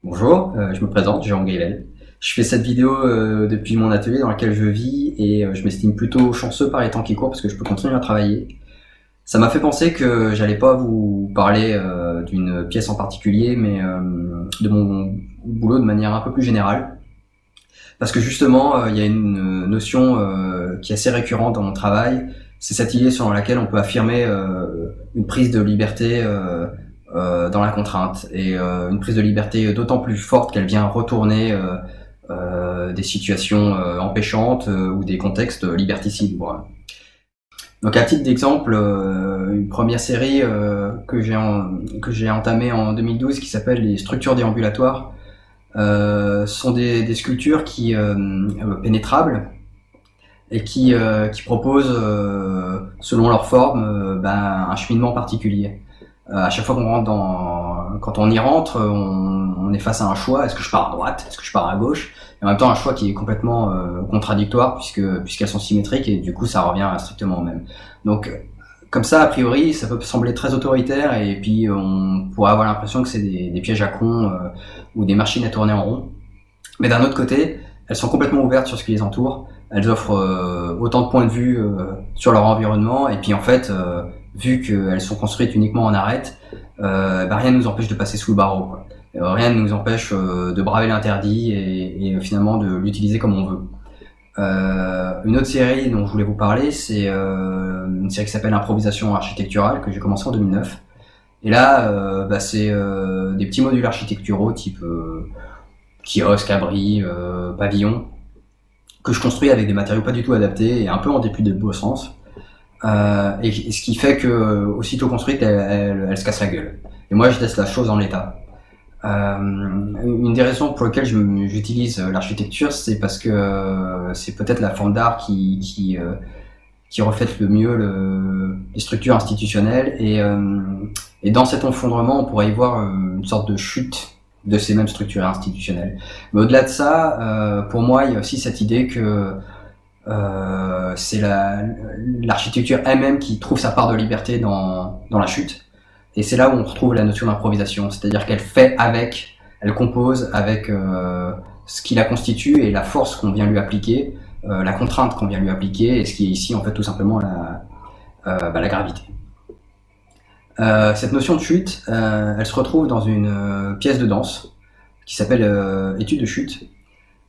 Bonjour, je me présente, Jean Gaël. Je fais cette vidéo depuis mon atelier dans lequel je vis et je m'estime plutôt chanceux par les temps qui courent parce que je peux continuer à travailler. Ça m'a fait penser que j'allais pas vous parler d'une pièce en particulier, mais de mon boulot de manière un peu plus générale. Parce que justement, il y a une notion qui est assez récurrente dans mon travail, c'est cette idée selon laquelle on peut affirmer une prise de liberté dans la contrainte, et une prise de liberté d'autant plus forte qu'elle vient retourner des situations empêchantes ou des contextes liberticides. Voilà. Donc à titre d'exemple, une première série que j'ai entamée en 2012 qui s'appelle les structures déambulatoires sont des sculptures qui pénétrables et qui proposent, selon leur forme, un cheminement particulier. À chaque fois quand on y rentre, on est face à un choix. Est-ce que je pars à droite? Est-ce que je pars à gauche? Et en même temps, un choix qui est complètement contradictoire puisqu'elles sont symétriques et du coup, ça revient strictement au même. Donc, comme ça, a priori, ça peut sembler très autoritaire et puis on pourrait avoir l'impression que c'est des pièges à cons ou des machines à tourner en rond. Mais d'un autre côté, elles sont complètement ouvertes sur ce qui les entoure. Elles offrent autant de points de vue sur leur environnement. Et puis en fait, vu qu'elles sont construites uniquement en arête, rien ne nous empêche de passer sous le barreau, quoi. Rien ne nous empêche de braver l'interdit et finalement de l'utiliser comme on veut. Une autre série dont je voulais vous parler, c'est une série qui s'appelle Improvisation architecturale, que j'ai commencé en 2009. Et là, c'est des petits modules architecturaux type kiosque, abri, pavillon, que je construis avec des matériaux pas du tout adaptés et un peu en dépit de beau sens. Et ce qui fait que aussitôt construite, elle se casse la gueule. Et moi, je laisse la chose en l'état. Une des raisons pour lesquelles j'utilise l'architecture, c'est parce que c'est peut-être la forme d'art qui reflète le mieux les structures institutionnelles. Et dans cet effondrement, on pourrait y voir une sorte de chute de ces mêmes structures institutionnelles. Mais au-delà de ça, pour moi, il y a aussi cette idée que c'est l'architecture elle-même qui trouve sa part de liberté dans la chute. Et c'est là où on retrouve la notion d'improvisation, c'est-à-dire qu'elle fait avec, elle compose avec ce qui la constitue et la force qu'on vient lui appliquer, la contrainte qu'on vient lui appliquer, et ce qui est ici en fait tout simplement la gravité. Cette notion de chute, elle se retrouve dans une pièce de danse qui s'appelle Étude de chute.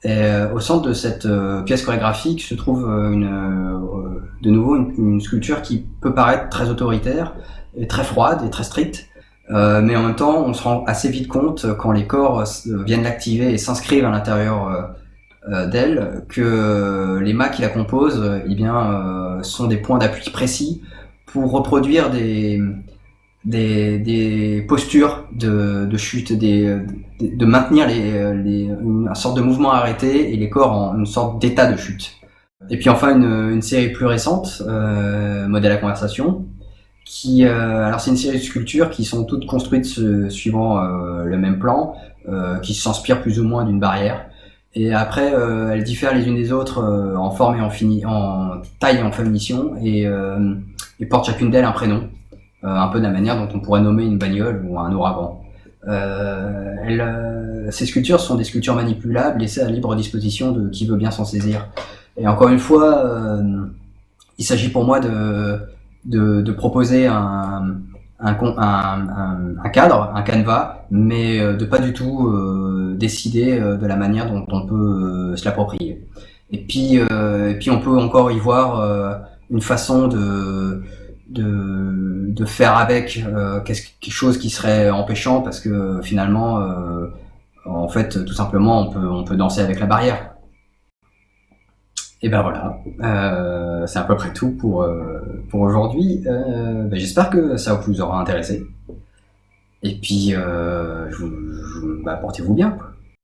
Et au centre de cette pièce chorégraphique se trouve de nouveau une sculpture qui peut paraître très autoritaire, et très froide et très stricte, mais en même temps on se rend assez vite compte quand les corps viennent l'activer et s'inscrivent à l'intérieur d'elle que les mâts qui la composent sont des points d'appui précis pour reproduire des postures de chute, de maintenir une sorte de mouvement arrêté et les corps en une sorte d'état de chute. Et puis enfin une série plus récente, Modèle à conversation, alors c'est une série de sculptures qui sont toutes construites suivant le même plan, qui s'inspirent plus ou moins d'une barrière. Et après, elles diffèrent les unes des autres en forme en taille et en finition, et portent chacune d'elles un prénom. Un peu de la manière dont on pourrait nommer une bagnole ou un ouragan. Ces sculptures sont des sculptures manipulables, laissées à libre disposition de qui veut bien s'en saisir. Et encore une fois, il s'agit pour moi de proposer un cadre, un canevas, mais de pas du tout décider de la manière dont on peut se l'approprier. Et puis on peut encore y voir une façon de faire avec quelque chose qui serait empêchant, parce que finalement en fait tout simplement on peut danser avec la barrière. Et ben voilà, c'est à peu près tout pour aujourd'hui. J'espère que ça vous aura intéressé. Et puis portez-vous bien, quoi.